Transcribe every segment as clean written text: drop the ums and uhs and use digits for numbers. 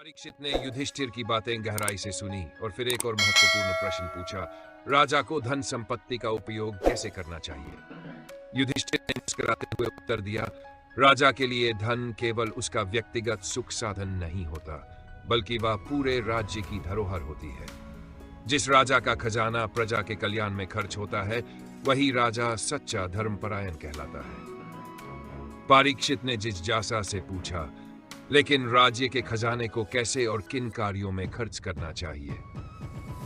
परीक्षित ने युधिष्ठिर की बातें गहराई से सुनी और फिर एक और महत्वपूर्ण प्रश्न पूछा। राजा को धन संपत्ति का उपयोग कैसे करना चाहिए? युधिष्ठिर ने मुस्कुराते हुए उत्तर दिया, राजा के लिए धन केवल उसका व्यक्तिगत सुख साधन नहीं होता, बल्कि वह पूरे राज्य की धरोहर होती है। जिस राजा का खजाना प्रजा के कल्याण में खर्च होता है, वही राजा सच्चा धर्मपरायण कहलाता है। परीक्षित ने जिज्ञासा से पूछा, लेकिन राज्य के खजाने को कैसे और किन कार्यों में खर्च करना चाहिए?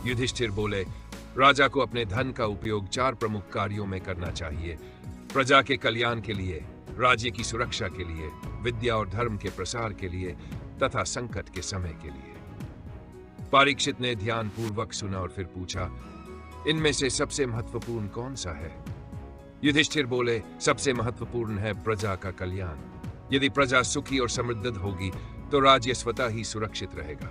युधिष्ठिर बोले, राजा को अपने धन का उपयोग 4 प्रमुख कार्यों में करना चाहिए: प्रजा के कल्याण के लिए, राज्य की सुरक्षा के लिए, विद्या और धर्म के प्रसार के लिए तथा संकट के समय के लिए। परीक्षित ने ध्यानपूर्वक सुना और फिर पूछा, इनमें से सबसे महत्वपूर्ण कौन सा है? युधिष्ठिर बोले, सबसे महत्वपूर्ण है प्रजा का कल्याण। यदि प्रजा सुखी और समृद्ध होगी तो राज्य स्वतः ही सुरक्षित रहेगा।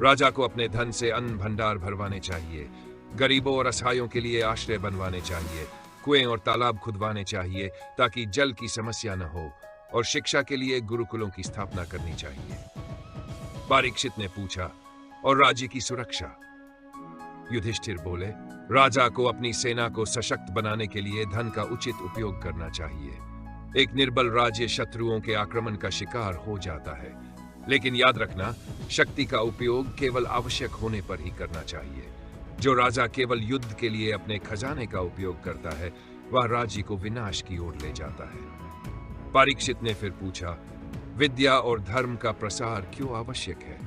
राजा को अपने धन से अन्न भंडार भरवाने चाहिए, गरीबों और असहायों के लिए आश्रय बनवाने चाहिए, कुएं और तालाब खुदवाने चाहिए ताकि जल की समस्या न हो, और शिक्षा के लिए गुरुकुलों की स्थापना करनी चाहिए। परीक्षित ने पूछा, और राज्य की सुरक्षा? युधिष्ठिर बोले, राजा को अपनी सेना को सशक्त बनाने के लिए धन का उचित उपयोग करना चाहिए। एक निर्बल राज्य शत्रुओं के आक्रमण का शिकार हो जाता है, लेकिन याद रखना, शक्ति का उपयोग केवल आवश्यक होने पर ही करना चाहिए। जो राजा केवल युद्ध के लिए अपने खजाने का उपयोग करता है, वह राज्य को विनाश की ओर ले जाता है। परीक्षित ने फिर पूछा, विद्या और धर्म का प्रसार क्यों आवश्यक है?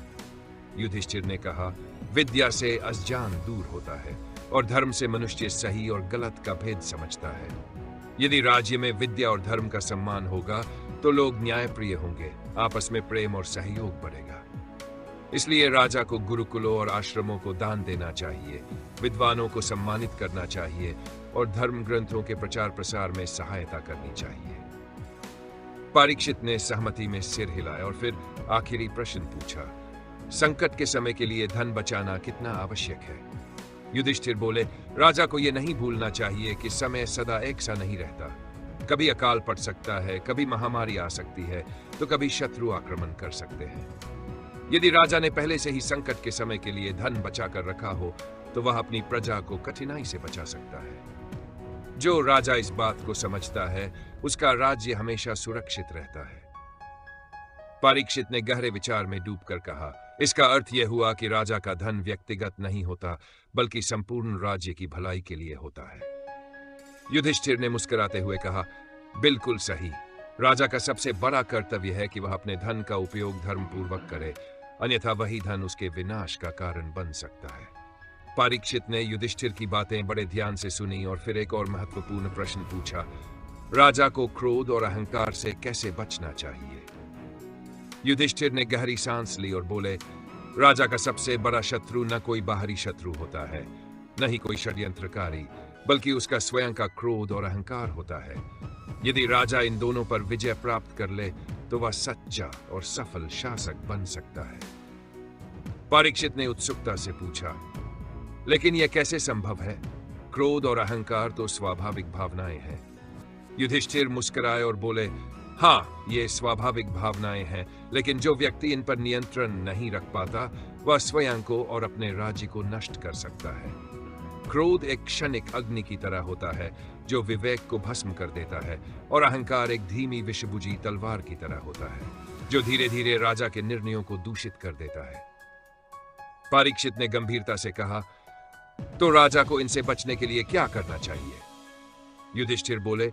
युधिष्ठिर ने कहा, विद्या से अज्ञान दूर होता है और धर्म से मनुष्य सही और गलत का भेद समझता है। यदि राज्य में विद्या और धर्म का सम्मान होगा तो लोग न्यायप्रिय होंगे, आपस में प्रेम और सहयोग बढ़ेगा। इसलिए राजा को गुरुकुलों और आश्रमों को दान देना चाहिए, विद्वानों को सम्मानित करना चाहिए और धर्म ग्रंथों के प्रचार प्रसार में सहायता करनी चाहिए। परीक्षित ने सहमति में सिर हिलाया और फिर आखिरी प्रश्न पूछा, संकट के समय के लिए धन बचाना कितना आवश्यक है? युधिष्ठिर बोले, राजा को यह नहीं भूलना चाहिए कि समय सदा एक सा नहीं रहता। कभी अकाल पड़ सकता है, कभी महामारी आ सकती है, तो कभी शत्रु आक्रमण कर सकते हैं। यदि राजा ने पहले से ही संकट के समय के लिए धन बचा कर रखा हो तो वह अपनी प्रजा को कठिनाई से बचा सकता है। जो राजा इस बात को समझता है, उसका राज्य हमेशा सुरक्षित रहता है। परीक्षित ने गहरे विचार में डूबकर कहा, इसका अर्थ यह हुआ कि राजा का धन व्यक्तिगत नहीं होता, बल्कि संपूर्ण राज्य की भलाई के लिए होता है। युधिष्ठिर ने मुस्कुराते हुए कहा, बिल्कुल सही। राजा का सबसे बड़ा कर्तव्य है कि वह अपने धन का उपयोग धर्मपूर्वक करे, अन्यथा वही धन उसके विनाश का कारण बन सकता है। परीक्षित ने युधिष्ठिर की बातें बड़े ध्यान से सुनी और फिर एक और महत्वपूर्ण प्रश्न पूछा, राजा को क्रोध और अहंकार से कैसे बचना चाहिए? युधिष्ठिर ने गहरी सांस ली और बोले, राजा का सबसे बड़ा शत्रु न कोई बाहरी शत्रु होता है, न ही कोई षड्यंत्रकारी, बल्कि उसका स्वयं का क्रोध और अहंकार होता है। यदि राजा इन दोनों पर विजय प्राप्त कर ले तो वह सच्चा और सफल शासक बन सकता है। परीक्षित ने उत्सुकता से पूछा, लेकिन यह कैसे संभव है? क्रोध और अहंकार तो स्वाभाविक भावनाएं हैं। युधिष्ठिर मुस्कुराए और बोले, हाँ, ये स्वाभाविक भावनाएं हैं, लेकिन जो व्यक्ति इन पर नियंत्रण नहीं रख पाता, वह स्वयं को और अपने राज्य को नष्ट कर सकता है। क्रोध एक क्षणिक अग्नि की तरह होता है जो विवेक को भस्म कर देता है, और अहंकार एक धीमी विषबुझी तलवार की तरह होता है जो धीरे धीरे राजा के निर्णयों को दूषित कर देता है। परीक्षित ने गंभीरता से कहा, तो राजा को इनसे बचने के लिए क्या करना चाहिए? युधिष्ठिर बोले,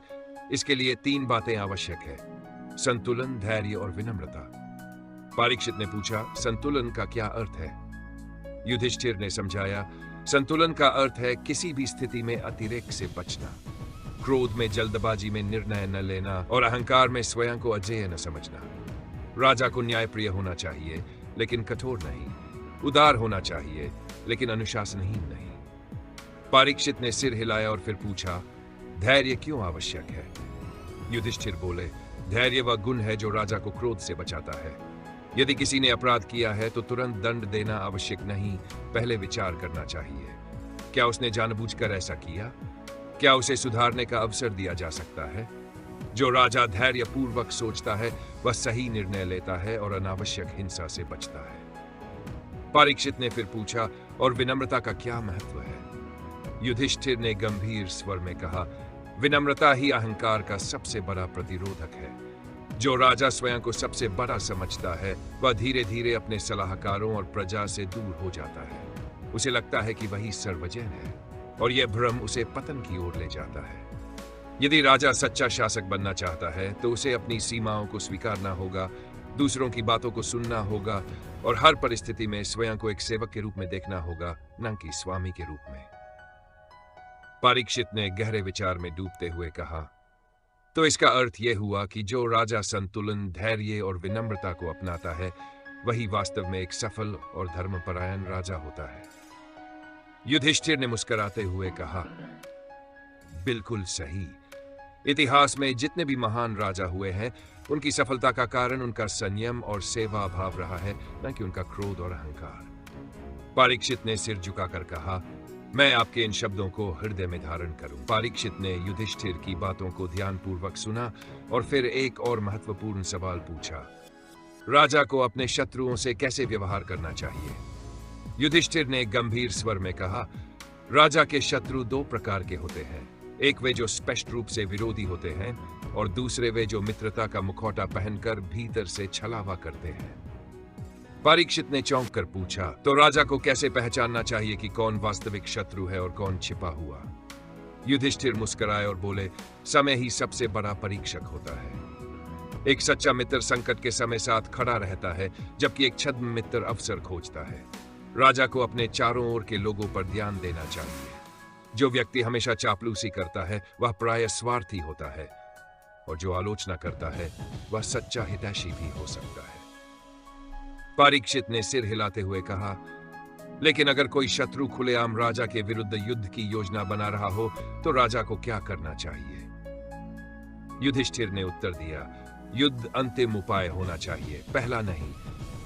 इसके लिए 3 बातें आवश्यक है: संतुलन, धैर्य और विनम्रता। परीक्षित ने पूछा, संतुलन का क्या अर्थ है? युधिष्ठिर ने समझाया, संतुलन का अर्थ है किसी भी स्थिति में अतिरेक से बचना, क्रोध में जल्दबाजी में निर्णय न लेना और अहंकार में स्वयं को अजेय न समझना। राजा को न्यायप्रिय होना चाहिए लेकिन कठोर नहीं, उदार होना चाहिए लेकिन अनुशासनहीन नहीं। परीक्षित ने सिर हिलाया और फिर पूछा, धैर्य क्यों आवश्यक है? युधिष्ठिर बोले, धैर्य वह गुण है जो राजा को क्रोध से बचाता है। यदि किसी ने अपराध किया है तो तुरंत दंड देना आवश्यक नहीं, पहले विचार करना चाहिए। क्या उसने जानबूझकर ऐसा किया? क्या उसे सुधारने का अवसर दिया जा सकता है? जो राजा धैर्यपूर्वक सोचता है वह सही निर्णय लेता है और अनावश्यक हिंसा से बचता है। परीक्षित ने फिर पूछा, और विनम्रता का क्या महत्व है? युधिष्ठिर ने गंभीर स्वर में कहा, विनम्रता ही अहंकार का सबसे बड़ा प्रतिरोधक है। जो राजा स्वयं को सबसे बड़ा समझता है, वह धीरे धीरे अपने सलाहकारों और प्रजा से दूर हो जाता है। उसे लगता है कि वही सर्वजन है, और यह भ्रम उसे पतन की ओर ले जाता है। यदि राजा सच्चा शासक बनना चाहता है, तो उसे अपनी सीमाओं को स्वीकारना होगा, दूसरों की बातों को सुनना होगा, और हर परिस्थिति में स्वयं को एक सेवक के रूप में देखना होगा, न कि स्वामी के रूप में। परीक्षित ने गहरे विचार में डूबते हुए कहा, तो इसका अर्थ यह हुआ कि जो राजा संतुलन, धैर्य और विनम्रता को अपनाता है, वही वास्तव में एक सफल और धर्मपरायण राजा होता है। युधिष्ठिर ने मुस्कुराते हुए कहा, बिल्कुल सही। इतिहास में जितने भी महान राजा हुए हैं, उनकी सफलता का कारण उनका संयम और सेवा भाव रहा है, न कि उनका क्रोध और अहंकार। परीक्षित ने सिर झुकाकर कहा, मैं आपके इन शब्दों को हृदय में धारण करूं। परीक्षित ने युधिष्ठिर की बातों को ध्यानपूर्वक सुना और फिर एक और महत्वपूर्ण सवाल पूछा, राजा को अपने शत्रुओं से कैसे व्यवहार करना चाहिए? युधिष्ठिर ने गंभीर स्वर में कहा, राजा के शत्रु दो प्रकार के होते हैं। एक वे जो स्पष्ट रूप से विरोधी होते हैं, और दूसरे वे जो मित्रता का मुखौटा पहनकर भीतर से छलावा करते हैं। परीक्षित ने चौंक कर पूछा, तो राजा को कैसे पहचानना चाहिए कि कौन वास्तविक शत्रु है और कौन छिपा हुआ? युधिष्ठिर मुस्कुराए और बोले, समय ही सबसे बड़ा परीक्षक होता है। एक सच्चा मित्र संकट के समय साथ खड़ा रहता है, जबकि एक छद्म मित्र अवसर खोजता है। राजा को अपने चारों ओर के लोगों पर ध्यान देना चाहिए। जो व्यक्ति हमेशा चापलूसी करता है, वह प्रायः स्वार्थी होता है, और जो आलोचना करता है, वह सच्चा हितैषी भी हो सकता है। परीक्षित ने सिर हिलाते हुए कहा, लेकिन अगर कोई शत्रु खुलेआम राजा के विरुद्ध युद्ध की योजना बना रहा हो, तो राजा को क्या करना चाहिए? युधिष्ठिर ने उत्तर दिया, युद्ध अंतिम उपाय होना चाहिए, पहला नहीं।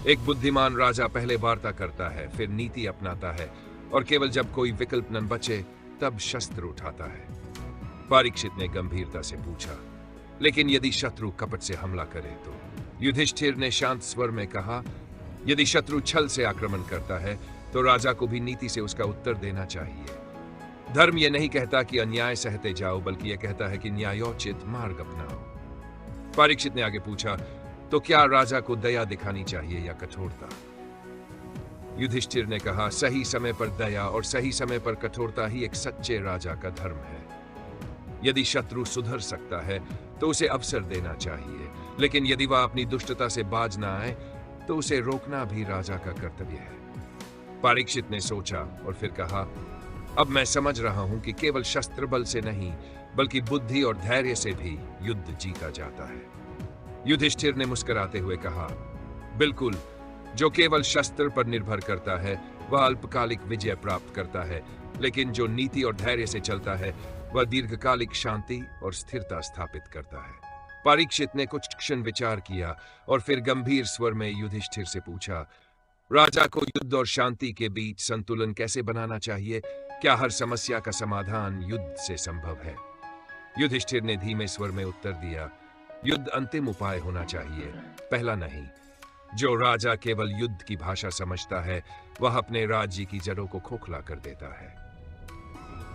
एक बुद्धिमान राजा पहले वार्ता करता है, फिर नीति अपनाता है, और केवल जब कोई विकल्प न बचे, तब शस्त्र उठाता है। परीक्षित ने गंभीरता से पूछा, लेकिन यदि शत्रु कपट से हमला करे तो? युधिष्ठिर ने शांत स्वर में कहा, यदि शत्रु छल से आक्रमण करता है, तो राजा को भी नीति से उसका उत्तर देना चाहिए। धर्म यह नहीं कहता कि अन्याय सहते जाओ, बल्कि यह कहता है कि न्यायोचित मार्ग अपनाओ। परीक्षित ने आगे पूछा, तो क्या राजा को दया दिखानी चाहिए या कठोरता? युधिष्ठिर ने कहा, सही समय पर दया और सही समय पर कठोरता ही एक सच्चे राजा का धर्म है। यदि शत्रु सुधर सकता है, तो उसे अवसर देना चाहिए, लेकिन यदि वह अपनी दुष्टता से बाज ना आए, तो उसे रोकना भी राजा का कर्तव्य है। परीक्षित ने सोचा और फिर कहा, अब मैं समझ रहा हूं कि केवल शस्त्र बल से नहीं, बल्कि बुद्धि और धैर्य से भी युद्ध जीता जाता है। युधिष्ठिर ने मुस्कुराते हुए कहा, बिल्कुल, जो केवल शस्त्र पर निर्भर करता है, वह अल्पकालिक विजय प्राप्त करता है, लेकिन जो नीति और धैर्य से चलता है, वह दीर्घकालिक शांति और स्थिरता स्थापित करता है। परीक्षित ने कुछ क्षण विचार किया और फिर गंभीर स्वर में युधिष्ठिर से पूछा, राजा को युद्ध और शांति के बीच संतुलन कैसे बनाना चाहिए? क्या हर समस्या का समाधान युद्ध से संभव है? युधिष्ठिर ने धीमे स्वर में उत्तर दिया, युद्ध अंतिम उपाय होना चाहिए, पहला नहीं। जो राजा केवल युद्ध की भाषा समझता है, वह अपने राज्य की जड़ों को खोखला कर देता है।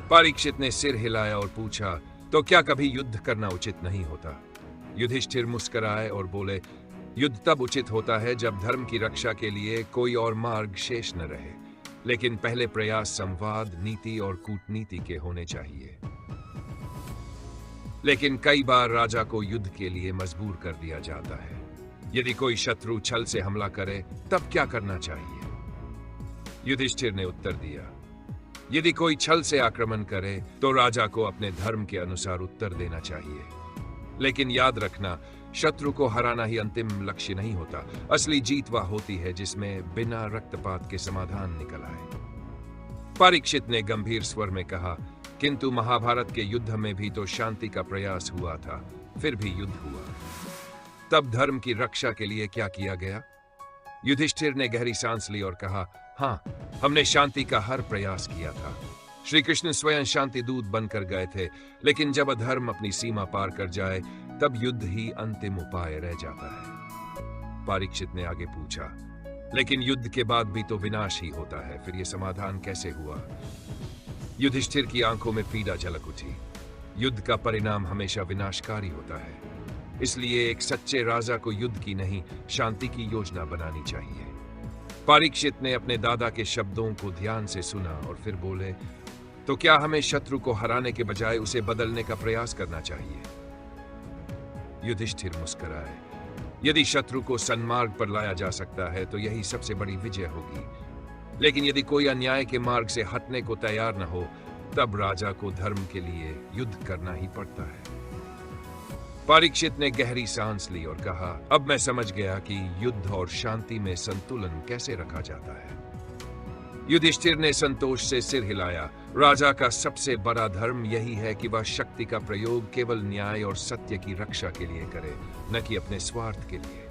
परीक्षित ने सिर हिलाया और पूछा, तो क्या कभी युद्ध करना उचित नहीं होता? युधिष्ठिर मुस्कुराए और बोले, युद्ध तब उचित होता है जब धर्म की रक्षा के लिए कोई और मार्ग शेष न रहे, लेकिन पहले प्रयास संवाद, नीति और कूटनीति के होने चाहिए। लेकिन कई बार राजा को युद्ध के लिए मजबूर कर दिया जाता है। यदि कोई शत्रु छल से हमला करे, तब क्या करना चाहिए? युधिष्ठिर ने उत्तर दिया, यदि कोई छल से आक्रमण करे, तो राजा को अपने धर्म के अनुसार उत्तर देना चाहिए। लेकिन याद रखना, शत्रु को हराना ही अंतिम लक्ष्य नहीं होता। असली जीत वह होती है जिसमें बिना रक्तपात के समाधान निकल आए। परीक्षित ने गंभीर स्वर में कहा, किंतु महाभारत के युद्ध में भी तो शांति का प्रयास हुआ था, फिर भी युद्ध हुआ। तब धर्म की रक्षा के लिए क्या किया गया? युधिष्ठिर ने गहरी सांस ली और कहा, हाँ, हमने शांति का हर प्रयास किया था। श्री कृष्ण स्वयं शांति दूत बनकर गए थे, लेकिन जब अधर्म अपनी सीमा पार कर जाए, तब युद्ध ही अंतिम उपाय रह जाता है। परीक्षित ने आगे पूछा, लेकिन युद्ध के बाद भी तो विनाश ही होता है, फिर ये समाधान कैसे हुआ? युधिष्ठिर की आंखों में पीड़ा झलक उठी। युद्ध का परिणाम हमेशा विनाशकारी होता है, इसलिए एक सच्चे राजा को युद्ध की नहीं, शांति की योजना बनानी चाहिए। परीक्षित ने अपने दादा के शब्दों को ध्यान से सुना और फिर बोले, तो क्या हमें शत्रु को हराने के बजाय उसे बदलने का प्रयास करना चाहिए? युधिष्ठिर मुस्कुराए। यदि शत्रु को सन्मार्ग पर लाया जा सकता है तो यही सबसे बड़ी विजय होगी, लेकिन यदि कोई अन्याय के मार्ग से हटने को तैयार न हो, तब राजा को धर्म के लिए युद्ध करना ही पड़ता है। परीक्षित ने गहरी सांस ली और कहा, अब मैं समझ गया कि युद्ध और शांति में संतुलन कैसे रखा जाता है। युधिष्ठिर ने संतोष से सिर हिलाया। राजा का सबसे बड़ा धर्म यही है कि वह शक्ति का प्रयोग केवल न्याय और सत्य की रक्षा के लिए करे, न कि अपने स्वार्थ के लिए।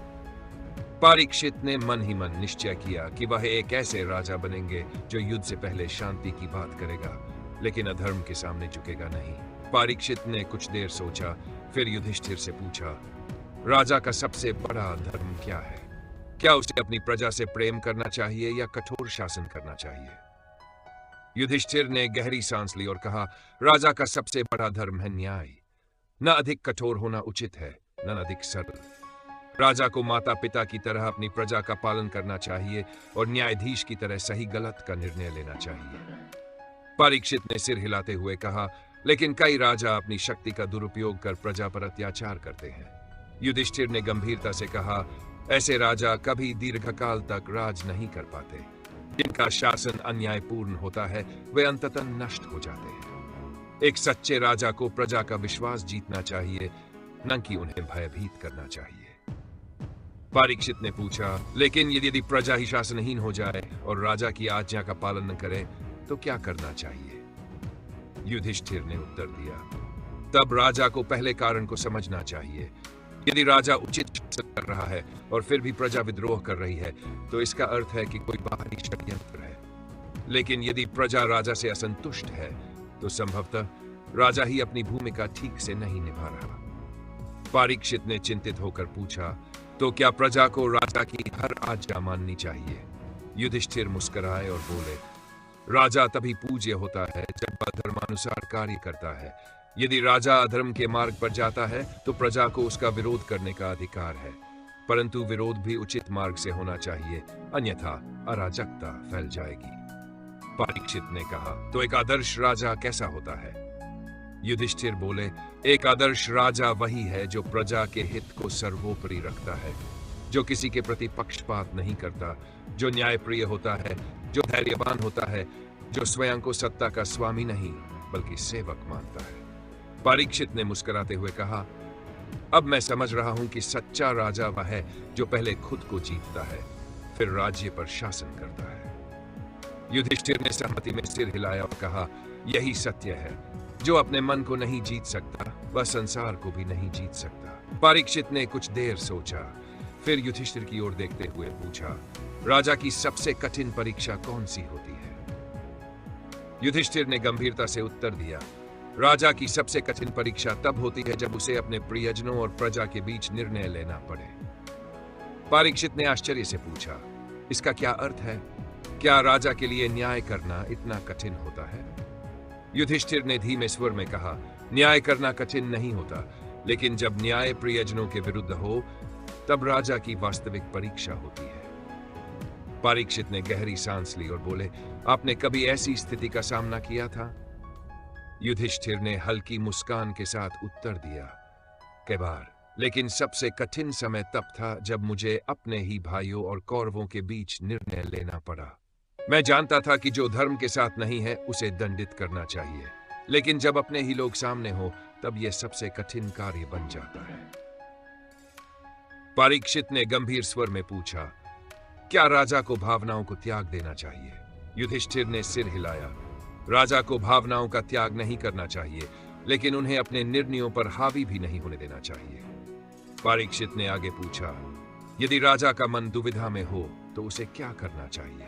परीक्षित ने मन ही मन निश्चय किया कि वह एक ऐसे राजा बनेंगे जो युद्ध से पहले शांति की बात करेगा, लेकिन अधर्म के सामने झुकेगा नहीं। परीक्षित ने कुछ देर सोचा, फिर युधिष्ठिर से पूछा, राजा का सबसे बड़ा धर्म क्या है? क्या उसे अपनी प्रजा से प्रेम करना चाहिए या कठोर शासन करना चाहिए? युधिष्ठिर ने गहरी सांस ली और कहा, राजा का सबसे बड़ा धर्म है न्याय। न अधिक कठोर होना उचित है, न अधिक सरल। राजा को माता पिता की तरह अपनी प्रजा का पालन करना चाहिए और न्यायाधीश की तरह सही गलत का निर्णय लेना चाहिए। परीक्षित ने सिर हिलाते हुए कहा, लेकिन कई राजा अपनी शक्ति का दुरुपयोग कर प्रजा पर अत्याचार करते हैं। युधिष्ठिर ने गंभीरता से कहा, ऐसे राजा कभी दीर्घकाल तक राज नहीं कर पाते। जिनका शासन अन्यायपूर्ण होता है वे अंततः नष्ट हो जाते हैं। एक सच्चे राजा को प्रजा का विश्वास जीतना चाहिए, न कि उन्हें भयभीत करना चाहिए। परीक्षित ने पूछा, लेकिन यदि प्रजा ही शासनहीन हो जाए और राजा की आज्ञा का पालन न करे तो क्या करना चाहिए? युधिष्ठिर ने उत्तर दिया, तब राजा को पहले कारण को समझना चाहिए। यदि राजा उचित शासन कर रहा है और फिर भी प्रजा विद्रोह कर रही है, तो इसका अर्थ है कि कोई बाहरी षड्यंत्र है। लेकिन यदि प्रजा राजा से असंतुष्ट है, तो संभवतः राजा ही अपनी भूमिका ठीक से नहीं निभा रहा। परीक्षित ने चिंतित होकर पूछा, तो क्या प्रजा को राजा की हर आज्ञा माननी चाहिए? युधिष्ठिर मुस्कुराए और बोले, राजा तभी पूज्य होता है जब वह धर्मानुसार कार्य करता है। यदि राजा अधर्म के मार्ग पर जाता है तो प्रजा को उसका विरोध करने का अधिकार है, परंतु विरोध भी उचित मार्ग से होना चाहिए, अन्यथा अराजकता फैल जाएगी। परीक्षित ने कहा, तो एक आदर्श राजा कैसा होता है? युधिष्ठिर बोले, एक आदर्श राजा वही है जो प्रजा के हित को सर्वोपरि रखता है, जो किसी के प्रति पक्षपात नहीं करता, जो न्यायप्रिय होता है, जो धैर्यवान होता है, जो स्वयं को सत्ता का स्वामी नहीं बल्कि सेवक मानता है। परीक्षित ने मुस्कुराते हुए कहा, अब मैं समझ रहा हूं कि सच्चा राजा वह है जो पहले खुद को जीतता है, फिर राज्य पर शासन करता है। युधिष्ठिर ने सहमति में सिर हिलाया और कहा, यही सत्य है। जो अपने मन को नहीं जीत सकता वह संसार को भी नहीं जीत सकता। परीक्षित ने कुछ देर सोचा, फिर युधिष्ठिर की ओर देखते हुए पूछा, राजा की सबसे कठिन परीक्षा कौन सी होती है? युधिष्ठिर ने गंभीरता से उत्तर दिया, राजा की सबसे कठिन परीक्षा तब होती है जब उसे अपने प्रियजनों और प्रजा के बीच निर्णय लेना पड़े। परीक्षित ने आश्चर्य से पूछा, इसका क्या अर्थ है? क्या राजा के लिए न्याय करना इतना कठिन होता है? युधिष्ठिर ने धीमे स्वर में कहा, न्याय करना कठिन नहीं होता, लेकिन जब न्याय प्रियजनों के विरुद्ध हो तब राजा की वास्तविक परीक्षा होती है। परीक्षित ने गहरी सांस ली और बोले, आपने कभी ऐसी स्थिति का सामना किया था? युधिष्ठिर ने हल्की मुस्कान के साथ उत्तर दिया, कई बार, लेकिन सबसे कठिन समय तब था जब मुझे अपने ही भाइयों और कौरवों के बीच निर्णय लेना पड़ा। मैं जानता था कि जो धर्म के साथ नहीं है उसे दंडित करना चाहिए, लेकिन जब अपने ही लोग सामने हो तब यह सबसे कठिन कार्य बन जाता है। परीक्षित ने गंभीर स्वर में पूछा, क्या राजा को भावनाओं को त्याग देना चाहिए? युधिष्ठिर ने सिर हिलाया, राजा को भावनाओं का त्याग नहीं करना चाहिए, लेकिन उन्हें अपने निर्णयों पर हावी भी नहीं होने देना चाहिए। परीक्षित ने आगे पूछा, यदि राजा का मन दुविधा में हो तो उसे क्या करना चाहिए?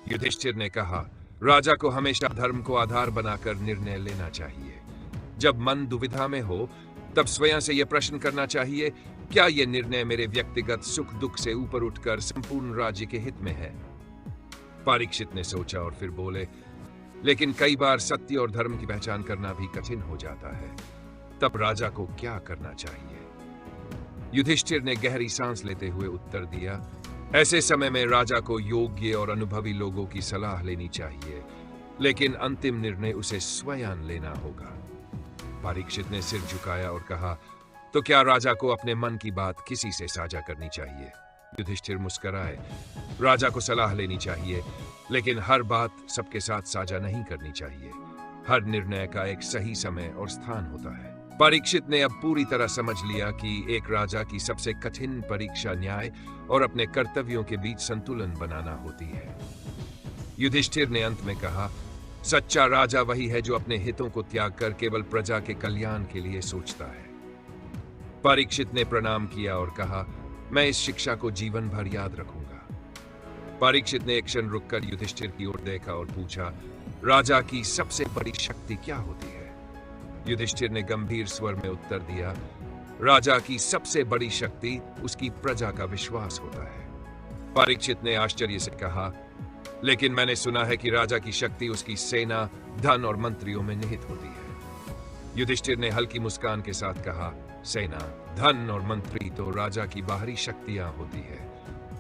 युधिष्ठिर ने कहा, राजा को हमेशा धर्म को आधार बनाकर निर्णय लेना चाहिए। जब मन दुविधा में हो तब स्वयं से यह प्रश्न करना चाहिए, क्या यह निर्णय मेरे व्यक्तिगत सुख दुख से ऊपर उठकर संपूर्ण राज्य के हित में है? परीक्षित ने सोचा और फिर बोले, लेकिन कई बार सत्य और धर्म की पहचान करना भी कठिन हो जाता है। तब राजा को क्या करना चाहिए? युधिष्ठिर ने गहरी सांस लेते हुए उत्तर दिया, ऐसे समय में राजा को योग्य और अनुभवी लोगों की सलाह लेनी चाहिए, लेकिन अंतिम निर्णय उसे स्वयं लेना होगा। परीक्षित ने सिर झुकाया और कहा, तो क्या राजा को अपने मन की बात किसी से साझा करनी चाहिए? युधिष्ठिर मुस्कुराए, राजा को सलाह लेनी चाहिए, लेकिन हर बात सबके साथ साझा नहीं करनी चाहिए। हर निर्णय का एक सही समय और स्थान होता है। परीक्षित ने अब पूरी तरह समझ लिया कि एक राजा की सबसे कठिन परीक्षा न्याय और अपने कर्तव्यों के बीच संतुलन बनाना होती है। युधिष्ठिर ने अंत में कहा, सच्चा राजा वही है जो अपने हितों को त्याग कर केवल प्रजा के कल्याण के लिए सोचता है। परीक्षित ने प्रणाम किया और कहा, मैं इस शिक्षा को जीवन भर याद रखूंगा। परीक्षित ने एक क्षण रुककर युधिष्ठिर की ओर देखा और पूछा, राजा की सबसे बड़ी शक्ति क्या होती है? युधिष्ठिर ने गंभीर स्वर में उत्तर दिया, राजा की सबसे बड़ी शक्ति उसकी प्रजा का विश्वास होता है। परीक्षित ने आश्चर्य से कहा, लेकिन मैंने सुना है कि राजा की शक्ति उसकी सेना, धन और मंत्रियों में निहित होती है। युधिष्ठिर ने हल्की मुस्कान के साथ कहा, सेना, धन और मंत्री तो राजा की बाहरी शक्तियां होती है,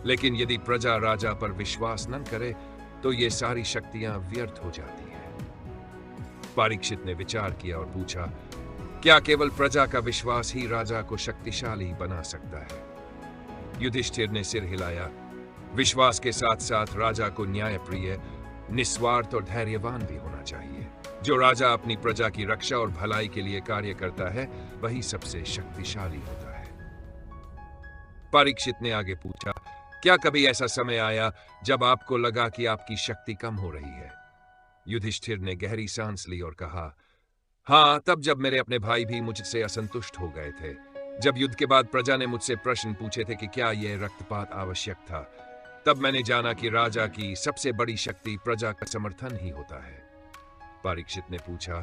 लेकिन यदि प्रजा राजा पर विश्वास न करे तो ये सारी शक्तियां व्यर्थ हो जाती है। परीक्षित ने विचार किया और पूछा, क्या केवल प्रजा का विश्वास ही राजा को शक्तिशाली बना सकता है? युधिष्ठिर ने सिर हिलाया, विश्वास के साथ साथ राजा को न्यायप्रिय, निस्वार्थ और धैर्यवान भी होना चाहिए। जो राजा अपनी प्रजा की रक्षा और भलाई के लिए कार्य करता है वही सबसे शक्तिशाली होता है। परीक्षित ने आगे पूछा, क्या कभी ऐसा समय आया जब आपको लगा कि आपकी शक्ति कम हो रही है? युधिष्ठिर ने गहरी सांस ली और कहा, हाँ, तब जब मेरे अपने भाई भी मुझसे असंतुष्ट हो गए थे। जब युद्ध के बाद प्रजा ने मुझसे प्रश्न पूछे थे कि क्या यह रक्तपात आवश्यक था, तब मैंने जाना कि राजा की सबसे बड़ी शक्ति प्रजा का समर्थन ही होता है। परीक्षित ने पूछा,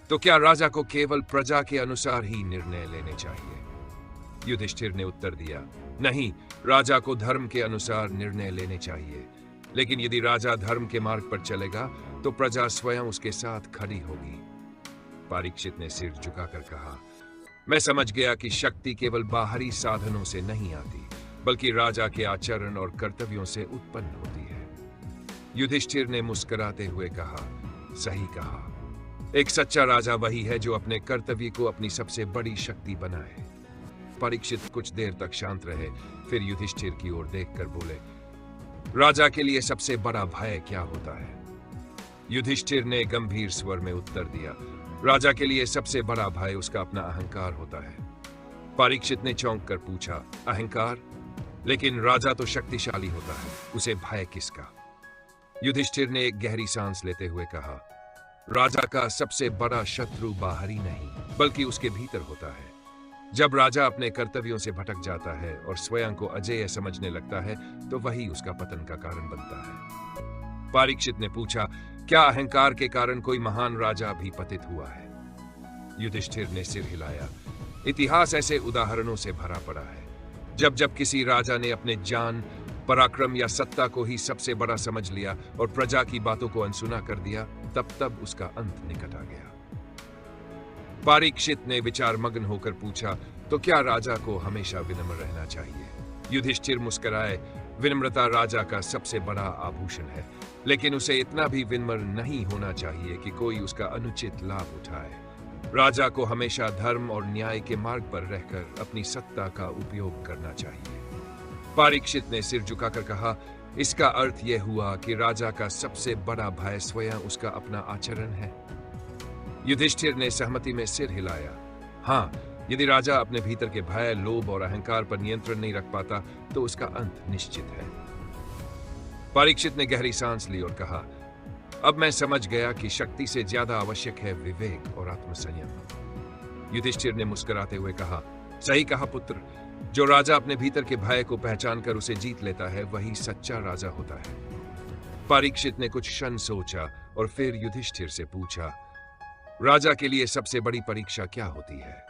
तो क्या राजा को केवल प्रजा के अनुसार ही निर्णय लेने चाहिए? युधिष्ठिर ने उत्तर दिया, नहीं, राजा को धर्म के अनुसार निर्णय लेने चाहिए, लेकिन यदि राजा धर्म के मार्ग पर चलेगा तो प्रजा स्वयं उसके साथ खड़ी होगी। परीक्षित ने सिर झुकाकर कहा, मैं समझ गया कि शक्ति केवल बाहरी साधनों से नहीं आती, बल्कि राजा के आचरण और कर्तव्यों से उत्पन्न होती है। युधिष्ठिर ने मुस्कुराते हुए कहा, सही कहा, एक सच्चा राजा वही है जो अपने कर्तव्य को अपनी सबसे बड़ी शक्ति बनाए। परीक्षित कुछ देर तक शांत रहे, फिर युधिष्ठिर की ओर देखकर बोले, राजा के लिए सबसे बड़ा भय क्या होता है? युधिष्ठिर ने गंभीर स्वर में उत्तर दिया, राजा के लिए सबसे बड़ा भय उसका अपना अहंकार होता है। परीक्षित ने चौंक कर पूछा, अहंकार? लेकिन राजा तो शक्तिशाली होता है, उसे भय किसका? युधिष्ठिर ने एक गहरी सांस लेते हुए कहा, राजा का सबसे बड़ा शत्रु बाहरी नहीं बल्कि उसके भीतर होता है। जब राजा अपने कर्तव्यों से भटक जाता है और स्वयं को अजेय समझने लगता है तो वही उसका पतन का कारण बनता है। परीक्षित ने पूछा, क्या अहंकार के कारण कोई महान राजा भी पतित हुआ है? युधिष्ठिर ने सिर हिलाया, इतिहास ऐसे उदाहरणों से भरा पड़ा है। जब जब किसी राजा ने अपने ज्ञान, पराक्रम या सत्ता को ही सबसे बड़ा समझ लिया और प्रजा की बातों को अनसुना कर दिया, तब तब उसका अंत निकट आ गया। परीक्षित ने विचार मग्न होकर पूछा, तो क्या राजा को हमेशा विनम्र रहना चाहिए? युधिष्ठिर मुस्कुराए, विनम्रता राजा का सबसे बड़ा आभूषण है, लेकिन उसे इतना भी विनम्र नहीं होना चाहिए कि कोई उसका अनुचित लाभ उठाए। राजा को हमेशा धर्म और न्याय के मार्ग पर रहकर अपनी सत्ता का उपयोग करना चाहिए। परीक्षित ने सिर झुकाकर कहा, इसका अर्थ यह हुआ कि राजा का सबसे बड़ा भय स्वयं उसका अपना आचरण है। युधिष्ठिर ने सहमति में सिर हिलाया, हाँ, यदि राजा अपने भीतर के भय, लोभ और अहंकार पर नियंत्रण नहीं रख पाता तो उसका अंत निश्चित है। परीक्षित ने गहरी सांस ली और कहा, अब मैं समझ गया कि शक्ति से ज्यादा आवश्यक है विवेक और आत्मसंयम। युधिष्ठिर ने मुस्कुराते हुए कहा, सही कहा पुत्र, जो राजा अपने भीतर के भय को पहचान कर उसे जीत लेता है वही सच्चा राजा होता है। परीक्षित ने कुछ क्षण सोचा और फिर युधिष्ठिर से पूछा, राजा के लिए सबसे बड़ी परीक्षा क्या होती है?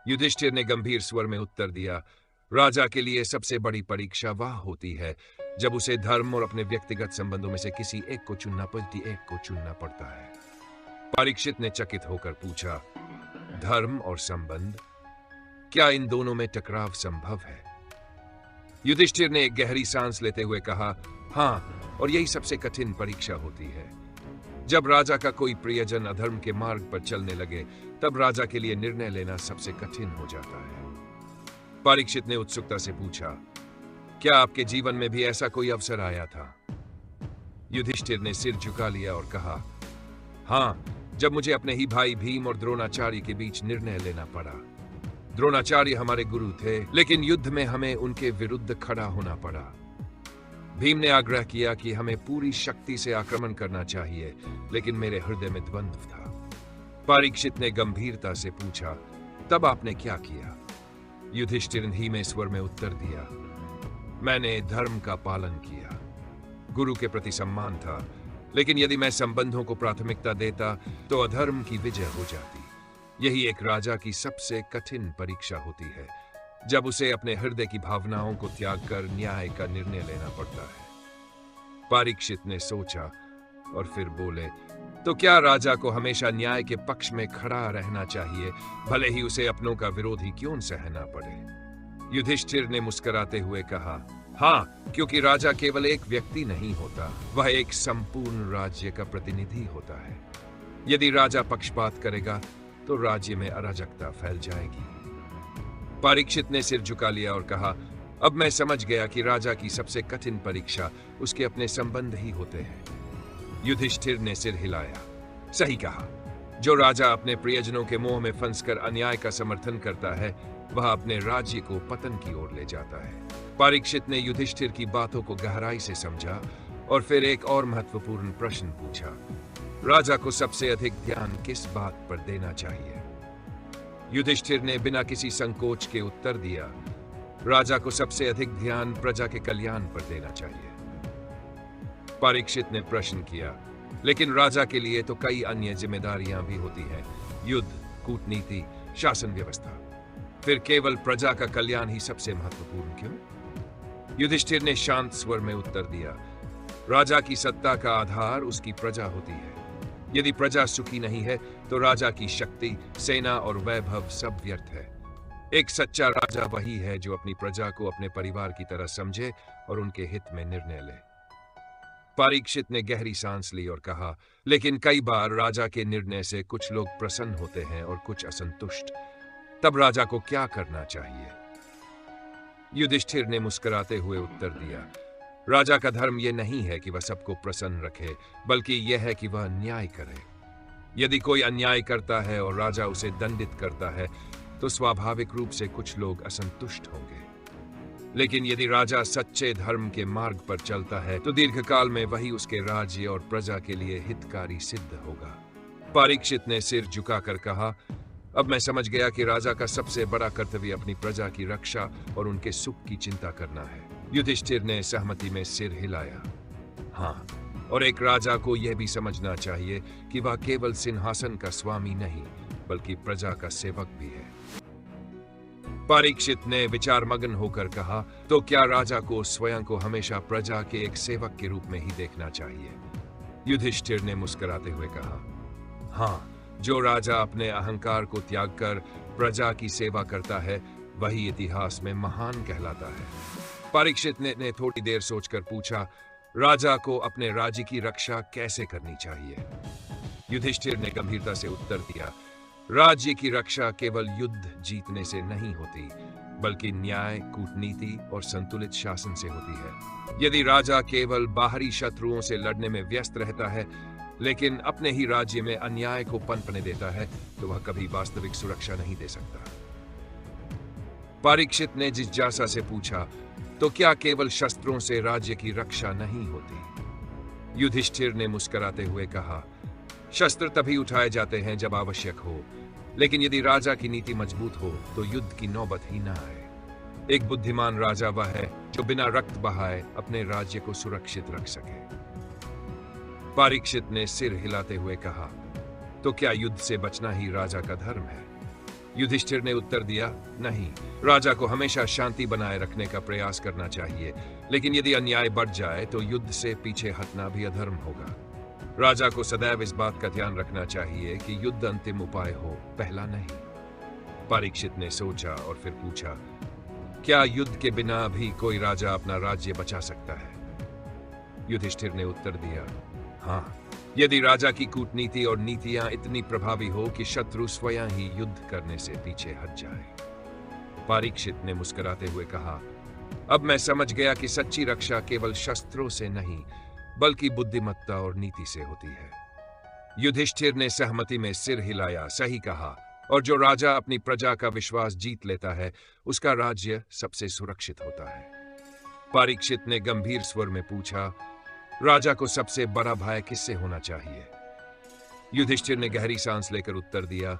युधिष्ठिर ने गंभीर स्वर में उत्तर दिया, राजा के लिए सबसे बड़ी परीक्षा वह होती है जब उसे धर्म और अपने व्यक्तिगत संबंधों में से किसी एक को चुनना पड़ता है। परीक्षित ने चकित होकर पूछा, धर्म और संबंध, क्या इन दोनों में टकराव संभव है? युधिष्ठिर ने एक गहरी सांस लेते हुए कहा, हाँ, और यही सबसे कठिन परीक्षा होती है। जब राजा का कोई प्रियजन अधर्म के मार्ग पर चलने लगे, तब राजा के लिए निर्णय लेना सबसे कठिन हो जाता है। परीक्षित ने उत्सुकता से पूछा, क्या आपके जीवन में भी ऐसा कोई अवसर आया था? युधिष्ठिर ने सिर झुका लिया और कहा, हाँ, जब मुझे अपने ही भाई भीम और द्रोणाचार्य के बीच निर्णय लेना पड़ा। द्रोणाचार्य हमारे गुरु थे, लेकिन युद्ध में हमें उनके विरुद्ध खड़ा होना पड़ा। भीम ने आग्रह किया कि हमें पूरी शक्ति से आक्रमण करना चाहिए, लेकिन मेरे हृदय में द्वंद्व था। परीक्षित ने गंभीरता से पूछा, तब आपने क्या किया? युधिष्ठिर धीमे स्वर में उत्तर दिया, मैंने धर्म का पालन किया। गुरु के प्रति सम्मान था, लेकिन यदि मैं संबंधों को प्राथमिकता देता तो अधर्म की विजय हो जाती। यही एक राजा की सबसे कठिन परीक्षा होती है, जब उसे अपने हृदय की भावनाओं को त्याग कर न्याय का निर्णय लेना पड़ता है। परीक्षित ने सोचा और फिर बोले, तो क्या राजा को हमेशा न्याय के पक्ष में खड़ा रहना चाहिए, भले ही उसे अपनों का विरोध ही क्यों सहना पड़े? युधिष्ठिर ने मुस्कुराते हुए कहा, हाँ, क्योंकि राजा केवल एक व्यक्ति नहीं होता, वह एक संपूर्ण राज्य का प्रतिनिधि होता है। यदि राजा पक्षपात करेगा तो राज्य में अराजकता फैल जाएगी। परीक्षित ने सिर झुका लिया और कहा, अब मैं समझ गया कि राजा की सबसे कठिन परीक्षा उसके अपने संबंध ही होते हैं। युधिष्ठिर ने सिर हिलाया, सही कहा। जो राजा अपने प्रियजनों के मोह में फंसकर अन्याय का समर्थन करता है, वह अपने राज्य को पतन की ओर ले जाता है। परीक्षित ने युधिष्ठिर की बातों को गहराई से समझा और फिर एक और महत्वपूर्ण प्रश्न पूछा, राजा को सबसे अधिक ध्यान किस बात पर देना चाहिए? युधिष्ठिर ने बिना किसी संकोच के उत्तर दिया, राजा को सबसे अधिक ध्यान प्रजा के कल्याण पर देना चाहिए। परीक्षित ने प्रश्न किया, लेकिन राजा के लिए तो कई अन्य जिम्मेदारियां भी होती हैं, युद्ध, कूटनीति, शासन व्यवस्था। फिर केवल प्रजा का कल्याण ही सबसे महत्वपूर्ण क्यों? युधिष्ठिर ने शांत स्वर में उत्तर दिया, राजा की सत्ता का आधार उसकी प्रजा होती है। यदि प्रजा सुखी नहीं है तो राजा की शक्ति, सेना और वैभव सब व्यर्थ है। एक सच्चा राजा वही है जो अपनी प्रजा को अपने परिवार की तरह समझे और उनके हित में निर्णय ले। परीक्षित ने गहरी सांस ली और कहा, लेकिन कई बार राजा के निर्णय से कुछ लोग प्रसन्न होते हैं और कुछ असंतुष्ट। तब राजा को क्या करना चाहिए? युधिष्ठिर ने मुस्कुराते हुए उत्तर दिया, राजा का धर्म यह नहीं है कि वह सबको प्रसन्न रखे, बल्कि यह है कि वह न्याय करे। यदि कोई अन्याय करता है और राजा उसे दंडित करता है, तो स्वाभाविक रूप से कुछ लोग असंतुष्ट होंगे। लेकिन यदि राजा सच्चे धर्म के मार्ग पर चलता है, तो दीर्घकाल में वही उसके राज्य और प्रजा के लिए हितकारी सिद्ध होगा। परीक्षित ने सिर झुकाकर कहा, अब मैं समझ गया कि राजा का सबसे बड़ा कर्तव्य अपनी प्रजा की रक्षा और उनके सुख की चिंता करना है। युधिष्ठिर ने सहमति में सिर हिलाया, हाँ, और एक राजा को यह भी समझना चाहिए कि वह केवल सिंहासन का स्वामी नहीं, बल्कि प्रजा का सेवक भी है। परीक्षित ने विचारमग्न होकर कहा, तो क्या राजा को स्वयं को हमेशा प्रजा के एक सेवक के रूप में ही देखना चाहिए? युधिष्ठिर ने मुस्कुराते हुए कहा, हाँ, जो राजा अपने अहंकार को त्याग कर प्रजा की सेवा करता है, वही इतिहास में महान कहलाता है। परीक्षित ने थोड़ी देर सोचकर पूछा, राजा को अपने राज्य की रक्षा कैसे करनी चाहिए? युधिष्ठिर ने गंभीरता से उत्तर दिया, राज्य की रक्षा केवल युद्ध जीतने से नहीं होती, बल्कि न्याय, कूटनीति और संतुलित शासन से होती है। यदि राजा केवल बाहरी शत्रुओं से लड़ने में व्यस्त रहता है, लेकिन अपने ही राज्य में अन्याय को पनपने देता है, तो वह कभी वास्तविक सुरक्षा नहीं दे सकता। परीक्षित ने जिज्ञासा से पूछा, तो क्या केवल शस्त्रों से राज्य की रक्षा नहीं होती? युधिष्ठिर ने मुस्कुराते हुए कहा, शस्त्र तभी उठाए जाते हैं जब आवश्यक हो, लेकिन यदि राजा की नीति मजबूत हो तो युद्ध की नौबत ही ना आए। एक बुद्धिमान राजा वह है जो बिना रक्त बहाए अपने राज्य को सुरक्षित रख सके। परीक्षित ने सिर हिलाते हुए कहा, तो क्या युद्ध से बचना ही राजा का धर्म है? युधिष्ठिर ने उत्तर दिया, नहीं, राजा को हमेशा शांति बनाए रखने का प्रयास करना चाहिए, लेकिन यदि अन्याय बढ़ जाए तो युद्ध से पीछे हटना भी अधर्म होगा। राजा को सदैव इस बात का ध्यान रखना चाहिए कि युद्ध अंतिम उपाय हो, पहला नहीं। परीक्षित ने सोचा और फिर पूछा, क्या युद्ध के बिना भी कोई राजा अपना राज्य बचा सकता है? युधिष्ठिर ने उत्तर दिया, हाँ, यदि राजा की कूटनीति और नीतियां इतनी प्रभावी हो कि शत्रु स्वयं ही युद्ध करने से पीछे हट जाए। परीक्षित ने मुस्कुराते हुए कहा, अब मैं समझ गया कि सच्ची रक्षा केवल शस्त्रों से नहीं बल्कि बुद्धिमत्ता और नीति से होती है। युधिष्ठिर ने सहमति में सिर हिलाया, सही कहा, और जो राजा अपनी प्रजा का विश्वास जीत लेता है उसका राज्य सबसे सुरक्षित होता है। परीक्षित ने गंभीर स्वर में पूछा, राजा को सबसे बड़ा भय किससे होना चाहिए? युधिष्ठिर ने गहरी सांस लेकर उत्तर दिया,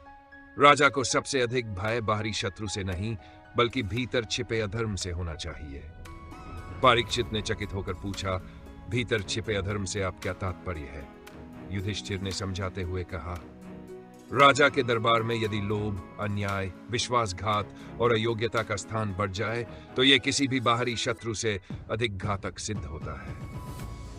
राजा को सबसे अधिक भय बाहरी शत्रु से नहीं बल्कि भीतर छिपे अधर्म से होना चाहिए। परीक्षित ने चकित होकर पूछा, भीतर छिपे अधर्म से आप क्या तात्पर्य है? युधिष्ठिर ने समझाते हुए कहा, राजा के दरबार में यदि लोभ, अन्याय, विश्वासघात और अयोग्यता का स्थान बढ़ जाए तो यह किसी भी बाहरी शत्रु से अधिक घातक सिद्ध होता है।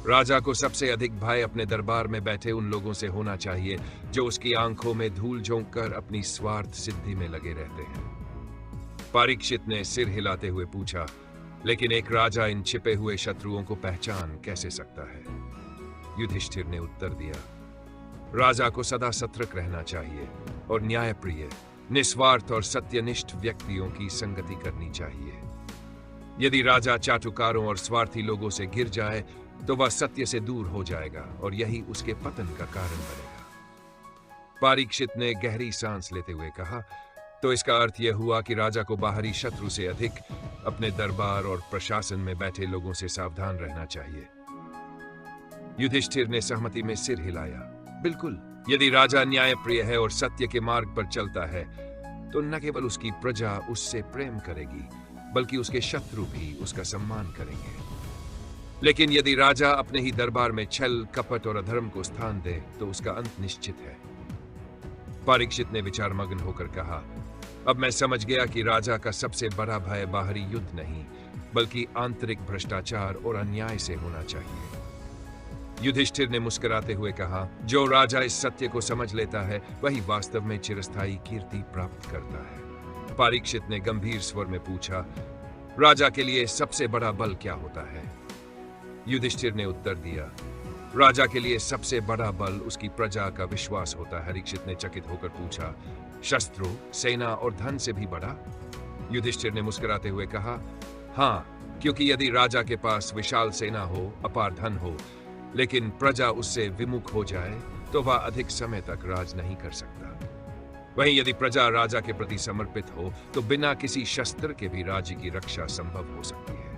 राजा को सबसे अधिक भय अपने दरबार में बैठे उन लोगों से होना चाहिए जो उसकी आंखों में धूल झोंक कर अपनी स्वार्थ सिद्धि में लगे रहते हैं। परीक्षित ने सिर हिलाते हुए पूछा, लेकिन एक राजा इन छिपे हुए शत्रुओं को पहचान कैसे सकता है? युधिष्ठिर ने उत्तर दिया, राजा को सदा सतर्क रहना चाहिए और न्यायप्रिय, निस्वार्थ और सत्यनिष्ठ व्यक्तियों की संगति करनी चाहिए। यदि राजा चाटुकारों और स्वार्थी लोगों से घिर जाए तो वह सत्य से दूर हो जाएगा और यही उसके पतन का कारण बनेगा। परीक्षित ने गहरी सांस लेते हुए कहा, तो इसका अर्थ यह हुआ कि राजा को बाहरी शत्रु से अधिक अपने दरबार और प्रशासन में बैठे लोगों से सावधान रहना चाहिए। युधिष्ठिर ने सहमति में सिर हिलाया, बिल्कुल, यदि राजा न्यायप्रिय है और सत्य के मार्ग पर चलता है तो न केवल उसकी प्रजा उससे प्रेम करेगी बल्कि उसके शत्रु भी उसका सम्मान करेंगे। लेकिन यदि राजा अपने ही दरबार में छल, कपट और अधर्म को स्थान दे तो उसका अंत निश्चित है। परीक्षित ने विचारमग्न होकर कहा, अब मैं समझ गया कि राजा का सबसे बड़ा भय बाहरी युद्ध नहीं बल्कि आंतरिक भ्रष्टाचार और अन्याय से होना चाहिए। युधिष्ठिर ने मुस्कुराते हुए कहा, जो राजा इस सत्य को समझ लेता है वही वास्तव में चिरस्थायी कीर्ति प्राप्त करता है। परीक्षित ने गंभीर स्वर में पूछा, राजा के लिए सबसे बड़ा बल क्या होता है? युधिष्ठिर ने उत्तर दिया, राजा के लिए सबसे बड़ा बल उसकी प्रजा का विश्वास होता है। परीक्षित ने चकित होकर पूछा, शस्त्रों, सेना और धन से भी बड़ा? युधिष्ठिर ने मुस्कुराते हुए कहा, हाँ, क्योंकि यदि राजा के पास विशाल सेना हो, अपार धन हो, लेकिन प्रजा उससे विमुख हो जाए तो वह अधिक समय तक राज नहीं कर सकता। वहीं यदि प्रजा राजा के प्रति समर्पित हो तो बिना किसी शस्त्र के भी राज्य की रक्षा संभव हो सकती है।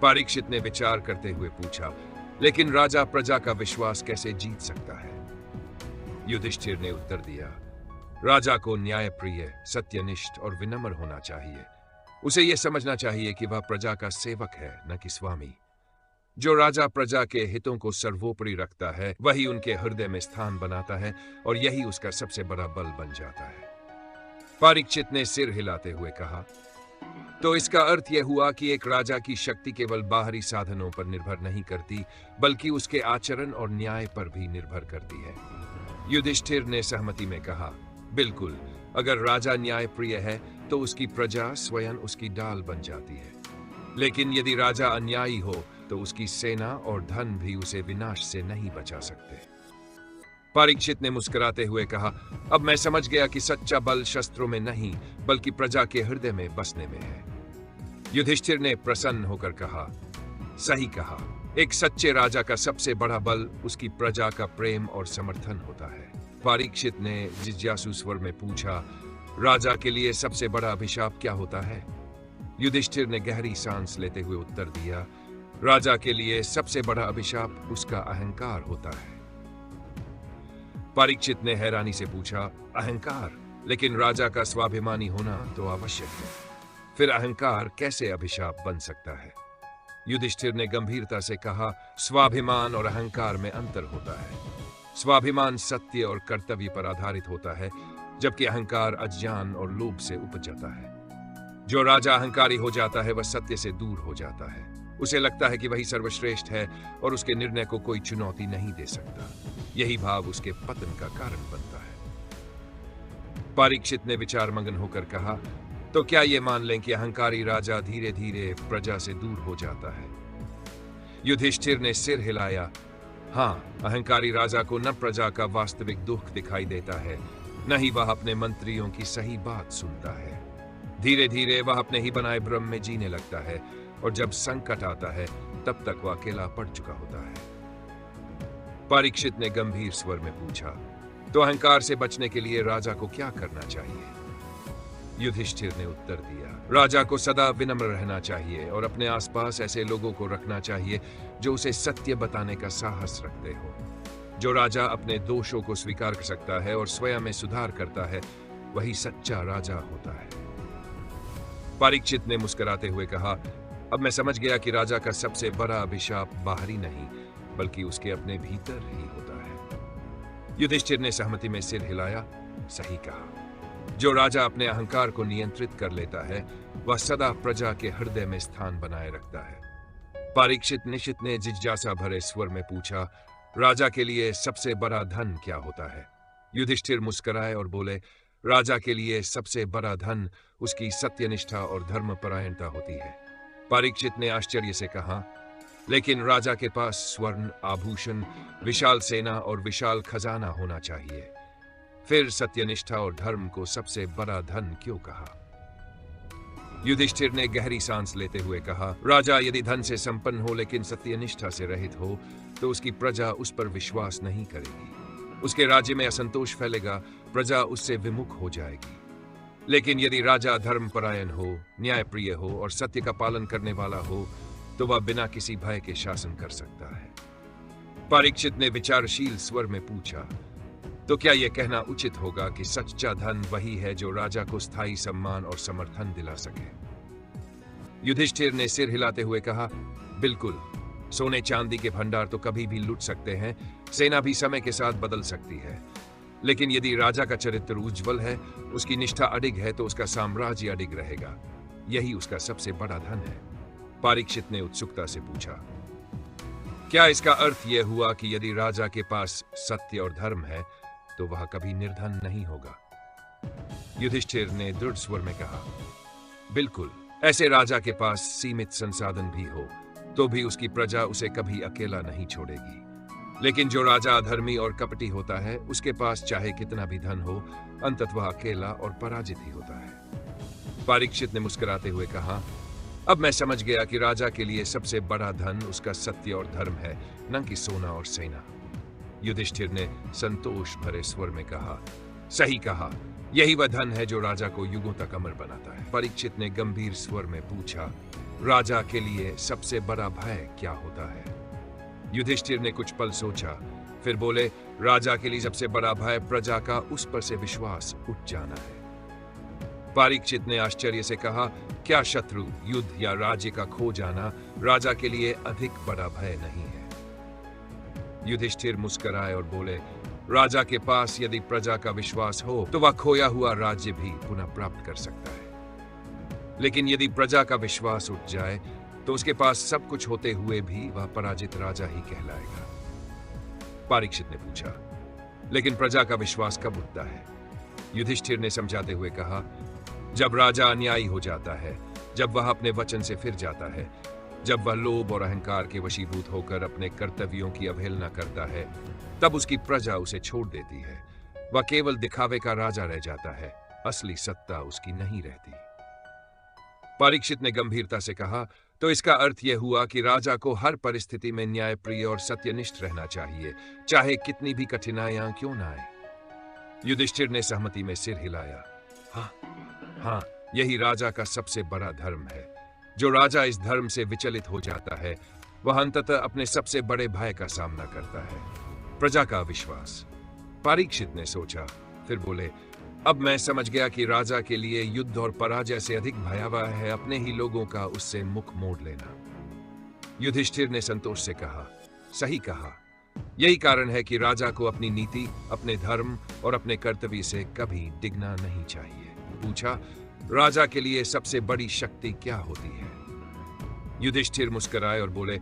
परीक्षित ने विचार करते हुए पूछा, लेकिन राजा प्रजा का विश्वास कैसे जीत सकता है? युधिष्ठिर ने उत्तर दिया, राजा को न्यायप्रिय, सत्यनिष्ठ और विनम्र होना चाहिए। उसे यह समझना चाहिए कि वह प्रजा का सेवक है, न कि स्वामी। जो राजा प्रजा के हितों को सर्वोपरि रखता है वही उनके हृदय में स्थान बनाता है और यही उसका सबसे बड़ा बल बन जाता है। परीक्षित ने सिर हिलाते हुए कहा, तो इसका अर्थ यह हुआ कि एक राजा की शक्ति केवल बाहरी साधनों पर निर्भर नहीं करती बल्कि उसके आचरण और न्याय पर भी निर्भर करती है। युधिष्ठिर ने सहमति में कहा, बिल्कुल, अगर राजा न्यायप्रिय है तो उसकी प्रजा स्वयं उसकी डाल बन जाती है, लेकिन यदि राजा अन्यायी हो तो उसकी सेना और धन भी उसे विनाश से नहीं बचा सकते। परीक्षित ने मुस्कुराते हुए कहा, अब मैं समझ गया कि सच्चा बल शस्त्रों में नहीं बल्कि प्रजा के हृदय में बसने में है। युधिष्ठिर ने प्रसन्न होकर कहा, सही कहा, एक सच्चे राजा का सबसे बड़ा बल उसकी प्रजा का प्रेम और समर्थन होता है। परीक्षित ने जिज्ञासु स्वर में पूछा, राजा के लिए सबसे बड़ा अभिशाप क्या होता है? युधिष्ठिर ने गहरी सांस लेते हुए उत्तर दिया, राजा के लिए सबसे बड़ा अभिशाप उसका अहंकार होता है। परीक्षित ने हैरानी से पूछा, अहंकार? लेकिन राजा का स्वाभिमानी होना तो आवश्यक है, फिर अहंकार कैसे अभिशाप बन सकता है? युधिष्ठिर ने गंभीरता से कहा, स्वाभिमान और अहंकार में अंतर होता है। स्वाभिमान सत्य और कर्तव्य पर आधारित होता है जबकि अहंकार अज्ञान और लोभ से उपज जाता है। जो राजा अहंकारी हो जाता है वह सत्य से दूर हो जाता है। उसे लगता है कि वही सर्वश्रेष्ठ है और उसके निर्णय को कोई चुनौती नहीं दे सकता। यही भाव उसके पतन का कारण बनता है। परीक्षित ने विचार मगन होकर कहा, तो क्या ये मान लें कि अहंकारी राजा धीरे धीरे प्रजा से दूर हो जाता है? युधिष्ठिर ने सिर हिलाया। हाँ, अहंकारी राजा को न प्रजा का वास्तविक दुख दिखाई देता है, न ही वह अपने मंत्रियों की सही बात सुनता है। धीरे धीरे वह अपने ही बनाए भ्रम में जीने लगता है और जब संकट आता है तब तक वह अकेला पड़ चुका होता है। परीक्षित ने गंभीर स्वर में पूछा, तो अहंकार से बचने के लिए राजा को क्या करना चाहिए? युधिष्ठिर ने उत्तर दिया, राजा को सदा विनम्र रहना चाहिए और अपने आसपास ऐसे लोगों को रखना चाहिए जो उसे सत्य बताने का साहस रखते हो। जो राजा अपने दोषों को स्वीकार कर सकता है और स्वयं में सुधार करता है, वही सच्चा राजा होता है। परीक्षित ने मुस्कुराते हुए कहा, अब मैं समझ गया कि राजा का सबसे बड़ा अभिशाप बाहरी नहीं बल्कि उसके अपने भीतर ही होता है। युधिष्ठिर ने सहमति में सिर हिलाया। सही कहा। जो राजा अपने अहंकार को नियंत्रित कर लेता है वह सदा प्रजा के हृदय में स्थान बनाए रखता है। परीक्षित निश्चित ने जिज्ञासा भरे स्वर में पूछा, राजा के लिए सबसे बड़ा धन क्या होता है? युधिष्ठिर मुस्कुराए और बोले, राजा के लिए सबसे बड़ा धन उसकी सत्यनिष्ठा और धर्मपरायणता होती है। परीक्षित ने आश्चर्य से कहा, लेकिन राजा के पास स्वर्ण आभूषण, विशाल सेना और विशाल खजाना होना चाहिए। फिर सत्यनिष्ठा और धर्म को सबसे बड़ा धन क्यों कहा? युधिष्ठिर ने गहरी सांस लेते हुए कहा, राजा यदि धन से संपन्न हो लेकिन सत्यनिष्ठा से रहित हो तो उसकी प्रजा उस पर विश्वास नहीं करेगी। उसके राज्य में असंतोष फैलेगा, प्रजा उससे विमुख हो जाएगी। लेकिन यदि राजा धर्मपरायण हो, न्यायप्रिय हो और सत्य का पालन करने वाला हो तो वह बिना किसी भय के शासन कर सकता है। परीक्षित ने विचारशील स्वर में पूछा, तो क्या यह कहना उचित होगा कि सच्चा धन वही है जो राजा को स्थायी सम्मान और समर्थन दिला सके? युधिष्ठिर ने सिर हिलाते हुए कहा, बिल्कुल। सोने चांदी के भंडार तो कभी भी लूट सकते हैं, सेना भी समय के साथ बदल सकती है, लेकिन यदि राजा का चरित्र उज्जवल है, उसकी निष्ठा अडिग है तो उसका साम्राज्य अडिग रहेगा। यही उसका सबसे बड़ा धन है। परीक्षित ने उत्सुकता से पूछा, क्या इसका अर्थ यह हुआ कि यदि राजा के पास सत्य और धर्म है तो वह कभी निर्धन नहीं होगा? युधिष्ठिर ने दृढ़ स्वर में कहा, बिल्कुल। ऐसे राजा के पास सीमित संसाधन भी हो तो भी उसकी प्रजा उसे कभी अकेला नहीं छोड़ेगी। लेकिन जो राजा अधर्मी और कपटी होता है, उसके पास चाहे कितना भी धन हो, अंततः वह अकेला और पराजित ही होता है। परीक्षित ने मुस्कुराते हुए कहा, अब मैं समझ गया कि राजा के लिए सबसे बड़ा धन उसका सत्य और धर्म है, न कि सोना और सेना। युधिष्ठिर ने संतोष भरे स्वर में कहा, सही कहा। यही वह धन है जो राजा को युगों तक अमर बनाता है। परीक्षित ने गंभीर स्वर में पूछा, राजा के लिए सबसे बड़ा भय क्या होता है? युधिष्ठिर ने कुछ पल सोचा, फिर बोले, राजा के लिए सबसे बड़ा भय प्रजा का उस पर से विश्वास उठ जाना है। परीक्षित ने आश्चर्य से कहा, क्या शत्रु, युद्ध या राज्य का खो जाना राजा के लिए अधिक बड़ा भय नहीं है? युधिष्ठिर मुस्कुराए और बोले, राजा के पास यदि प्रजा का विश्वास हो तो वह खोया हुआ राज्य भी पुनः प्राप्त कर सकता है। लेकिन यदि प्रजा का विश्वास उठ जाए तो उसके पास सब कुछ होते हुए भी वह पराजित राजा ही कहलाएगा। परीक्षित ने पूछा, लेकिन प्रजा का विश्वास कब उठता है? युधिष्ठिर ने समझाते हुए कहा, जब राजा अन्यायी हो जाता है, जब वह अपने वचन से फिर जाता है, जब वह लोभ और अहंकार के वशीभूत होकर अपने कर्तव्यों की अवहेलना करता है, तब उसकी प्रजा उसे छोड़ देती है। वह केवल दिखावे का राजा रह जाता है, असली सत्ता उसकी नहीं रहती। परीक्षित ने गंभीरता से कहा, तो इसका अर्थ यह हुआ कि राजा को हर परिस्थिति में न्यायप्रिय और सत्यनिष्ठ रहना चाहिए, चाहे कितनी भी कठिनाइयां क्यों न आए। युधिष्ठिर ने सहमति में सिर हिलाया। हाँ, यही राजा का सबसे बड़ा धर्म है। जो राजा इस धर्म से विचलित हो जाता है, वह अंततः अपने सबसे बड़े भय का सामना करता है, प्रजा का विश्वास। परीक्षित ने सोचा, फिर बोले, अब मैं समझ गया कि राजा के लिए युद्ध और पराजय से अधिक भयावह है अपने ही लोगों का उससे मुख मोड़ लेना। युधिष्ठिर ने संतोष से कहा, सही कहा। यही कारण है कि राजा को अपनी नीति, अपने धर्म और अपने कर्तव्य से कभी डिगना नहीं चाहिए। पूछा, राजा के लिए सबसे बड़ी शक्ति क्या होती है? युधिष्ठिर मुस्कुराए और बोले,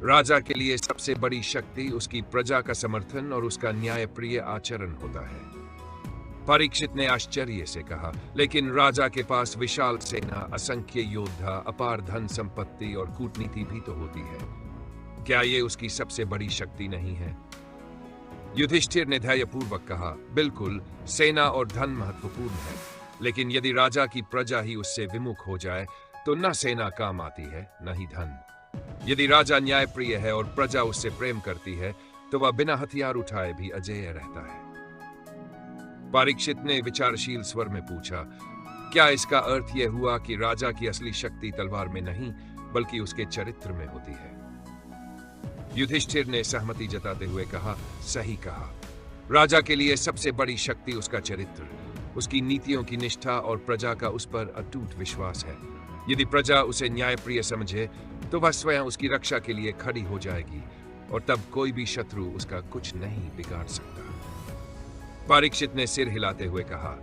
राजा के लिए सबसे बड़ी शक्ति उसकी प्रजा का समर्थन और उसका न्यायप्रिय आचरण होता है। परीक्षित ने आश्चर्य से कहा, लेकिन राजा के पास विशाल सेना, असंख्य योद्धा, अपार धन संपत्ति और कूटनीति भी तो होती है। क्या ये उसकी सबसे बड़ी शक्ति नहीं है? युधिष्ठिर ने धैर्यपूर्वक कहा, बिल्कुल, सेना और धन महत्वपूर्ण है, लेकिन यदि राजा की प्रजा ही उससे विमुख हो जाए तो न सेना काम आती है, न ही धन। यदि राजा न्यायप्रिय है और प्रजा उससे प्रेम करती है तो वह बिना हथियार उठाए भी अजेय रहता है। परीक्षित ने विचारशील स्वर में पूछा, क्या इसका अर्थ यह हुआ कि राजा की असली शक्ति तलवार में नहीं बल्कि उसके चरित्र में होती है? युधिष्ठिर ने सहमति जताते हुए कहा, सही कहा। राजा के लिए सबसे बड़ी शक्ति उसका चरित्र, उसकी नीतियों की निष्ठा और प्रजा का उस पर अटूट विश्वास है। यदि प्रजा उसे न्यायप्रिय समझे तो वह स्वयं उसकी रक्षा के लिए खड़ी हो जाएगी और तब कोई भी शत्रु उसका कुछ नहीं बिगाड़ सकता। परीक्षित ने सिर हिलाते हुए कहा,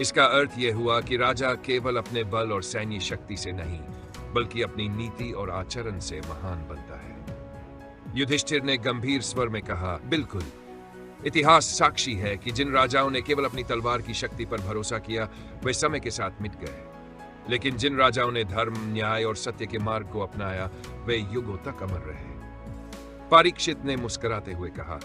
इसका अर्थ यह हुआ कि राजा केवल अपने बल और सैन्य शक्ति से नहीं बल्कि अपनी नीति और आचरण से महान बनता है। युधिष्ठिर ने गंभीर स्वर में कहा, बिल्कुल, इतिहास साक्षी है कि जिन राजाओं ने केवल अपनी तलवार की शक्ति पर भरोसा किया वे समय के साथ मिट गए, लेकिन जिन राजाओं ने धर्म, न्याय और सत्य के मार्ग को अपनाया वे युगों तक अमर रहे। परीक्षित ने मुस्कुराते हुए कहा,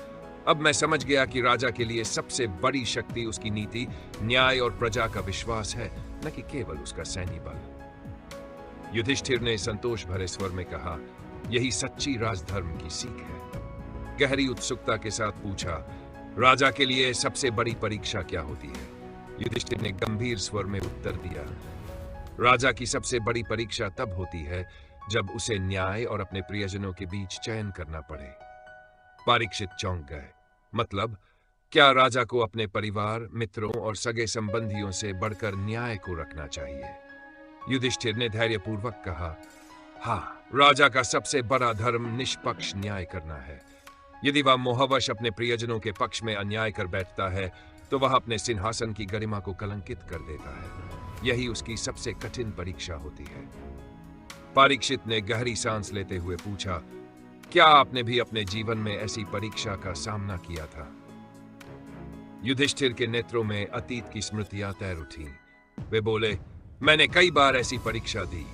अब मैं समझ गया कि राजा के लिए सबसे बड़ी शक्ति उसकी नीति, न्याय और प्रजा का विश्वास है, न कि केवल उसका सैन्य बल। युधिष्ठिर ने संतोष भरे स्वर में कहा, यही सच्ची राजधर्म की सीख है। गहरी उत्सुकता के साथ पूछा, राजा के लिए सबसे बड़ी परीक्षा क्या होती है? युधिष्ठिर ने गंभीर स्वर में उत्तर दिया, राजा की सबसे बड़ी परीक्षा तब होती है जब उसे न्याय और अपने प्रियजनों के बीच चयन करना पड़े। परीक्षित चौंक गए। मतलब, क्या राजा को अपने परिवार, मित्रों और सगे संबंधियों से बढ़कर न्याय को रखना चाहिए? युधिष्ठिर ने धैर्यपूर्वक कहा, हाँ, राजा का सबसे बड़ा धर्म निष्पक्ष न्याय करना है। यदि वह मोहवश अपने प्रियजनों के पक्ष में अन्याय कर बैठता है तो वह अपने सिंहासन की गरिमा को कलंकित कर देता है। यही उसकी सबसे कठिन परीक्षा होती है। परीक्षित ने गहरी सांस लेते हुए पूछा, क्या आपने भी अपने जीवन में ऐसी परीक्षा का सामना किया था? युधिष्ठिर के नेत्रों में अतीत की स्मृतियां तैर उठी। वे बोले, मैंने कई बार ऐसी परीक्षा दी।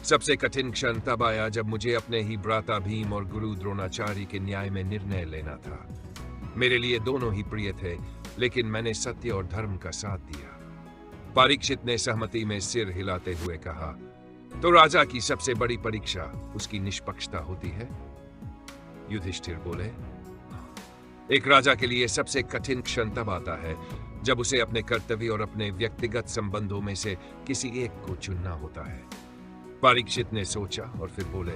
सबसे कठिन क्षण तब आया जब मुझे अपने ही भ्राता भीम और गुरु द्रोणाचार्य के न्याय में निर्णय लेना था। मेरे लिए दोनों ही प्रिय थे, लेकिन मैंने सत्य और धर्म का साथ दिया। परीक्षित ने सहमति में सिर हिलाते हुए कहा, तो राजा की सबसे बड़ी परीक्षा उसकी निष्पक्षता होती है? युधिष्ठिर बोले, एक राजा के लिए सबसे कठिन क्षण तब आता है जब उसे अपने कर्तव्य और अपने व्यक्तिगत संबंधों में से किसी एक को चुनना होता है। परीक्षित ने सोचा और फिर बोले,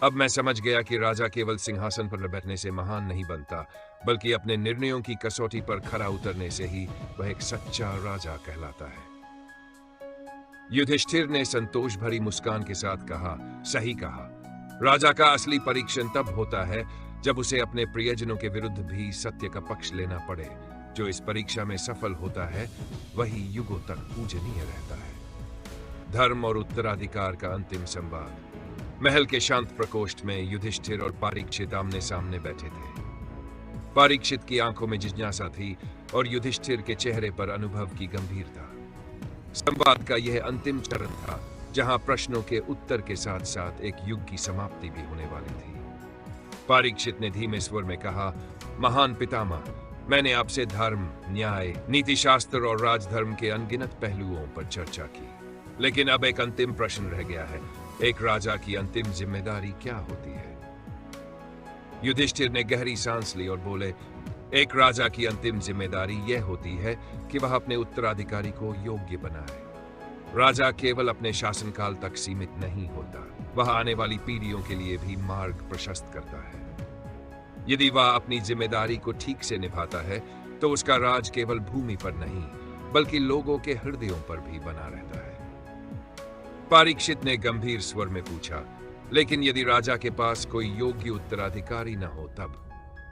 अब मैं समझ गया कि राजा केवल सिंहासन पर बैठने से महान नहीं बनता, बल्कि अपने निर्णयों की कसौटी पर खरा उतरने से ही वह एक सच्चा राजा कहलाता है। युधिष्ठिर ने संतोष भरी मुस्कान के साथ कहा, सही कहा। राजा का असली परीक्षण तब होता है जब उसे अपने प्रियजनों के विरुद्ध भी सत्य का पक्ष लेना पड़े। जो इस परीक्षा में सफल होता है वही युगों तक पूजनीय रहता है। धर्म और उत्तराधिकार का अंतिम संवाद। महल के शांत प्रकोष्ठ में युधिष्ठिर और परीक्षित आमने सामने बैठे थे। परीक्षित की आंखों में जिज्ञासा थी और युधिष्ठिर के चेहरे पर अनुभव की गंभीरता। संवाद का यह अंतिम चरण था जहां प्रश्नों के उत्तर के साथ साथ एक युग की समाप्ति भी होने वाली थी। परीक्षित ने धीमे स्वर में कहा, महान पितामह, मैंने आपसे धर्म, न्याय, नीति शास्त्र और राजधर्म के अनगिनत पहलुओं पर चर्चा की, लेकिन अब एक अंतिम प्रश्न रह गया है। एक राजा की अंतिम जिम्मेदारी क्या होती है? युधिष्ठिर ने गहरी सांस ली और बोले, एक राजा की अंतिम जिम्मेदारी यह होती है कि वह अपने उत्तराधिकारी को योग्य बनाए। राजा केवल अपने शासनकाल तक सीमित नहीं होता, वह आने वाली पीढ़ियों के लिए भी मार्ग प्रशस्त करता है। यदि वह अपनी जिम्मेदारी को ठीक से निभाता है तो उसका राज केवल भूमि पर नहीं बल्कि लोगों के हृदयों पर भी बना रहता है। परीक्षित ने गंभीर स्वर में पूछा, लेकिन यदि राजा के पास कोई योग्य उत्तराधिकारी न हो तब?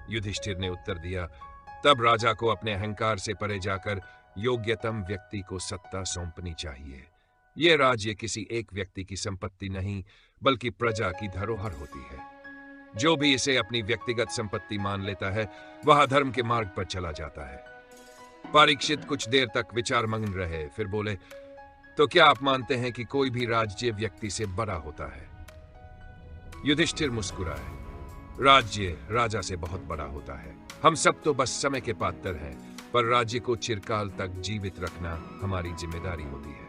युधिष्ठिर ने उत्तर दिया, तब राजा को अपने अहंकार से परे जाकर योग्यतम व्यक्ति को सत्ता सौंपनी चाहिए। यह राज्य किसी एक व्यक्ति की संपत्ति नहीं, बल्कि प्रजा की धरोहर होती है। जो भी इसे अपनी व्यक्तिगत संपत्ति मान लेता है, वह अधर्म के मार्ग पर चला जाता है। परीक्षित कुछ देर तक विचार मग्न रहे, फिर बोले, तो क्या आप मानते हैं कि कोई भी राज्य व्यक्ति से बड़ा होता है? युधिष्ठिर मुस्कुराए, राज्य राजा से बहुत बड़ा होता है। हम सब तो बस समय के पात्र हैं, पर राज्य को चिरकाल तक जीवित रखना हमारी जिम्मेदारी होती है।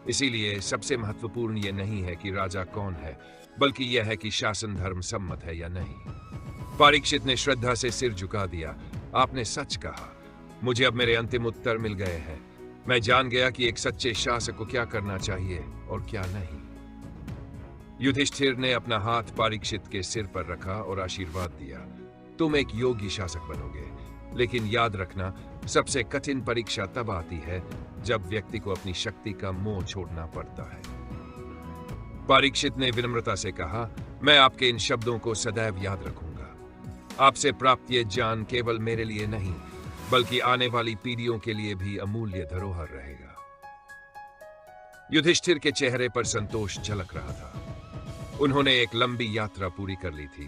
इसीलिए सबसे महत्वपूर्ण यह नहीं है कि राजा कौन है, बल्कि यह है कि शासन धर्म सम्मत है या नहीं। परीक्षित ने श्रद्धा से सिर झुका दिया। आपने सच कहा। मुझे अब मेरे अंतिम उत्तर मिल गए हैं। मैं जान गया कि एक सच्चे शासक को क्या करना चाहिए और क्या नहीं। युधिष्ठिर ने अपना हाथ परीक्षित के सिर पर रखा और आशीर्वाद दिया। तुम एक योगी शासक बनोगे, लेकिन याद रखना, सबसे कठिन परीक्षा तब आती है जब व्यक्ति को अपनी शक्ति का मोह छोड़ना पड़ता है। परीक्षित ने विनम्रता से कहा, मैं आपके इन शब्दों को सदैव याद रखूंगा। आपसे प्राप्त ये ज्ञान केवल मेरे लिए नहीं, बल्कि आने वाली पीढ़ियों के लिए भी अमूल्य धरोहर रहेगा। युधिष्ठिर के चेहरे पर संतोष झलक रहा था। उन्होंने एक लंबी यात्रा पूरी कर ली थी,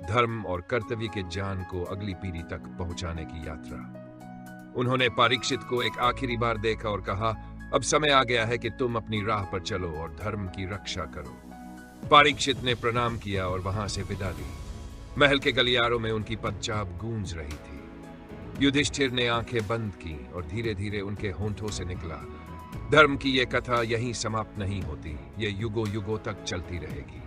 धर्म और कर्तव्य के ज्ञान को अगली पीढ़ी तक पहुंचाने की यात्रा। उन्होंने परीक्षित को एक आखिरी बार देखा और कहा, अब समय आ गया है कि तुम अपनी राह पर चलो और धर्म की रक्षा करो। परीक्षित ने प्रणाम किया और वहां से विदा ली। महल के गलियारों में उनकी पदचाप गूंज रही थी। युधिष्ठिर ने आंखें बंद की और धीरे धीरे उनके होंठों से निकला, धर्म की यह कथा यहीं समाप्त नहीं होती, ये युगों युगों तक चलती रहेगी।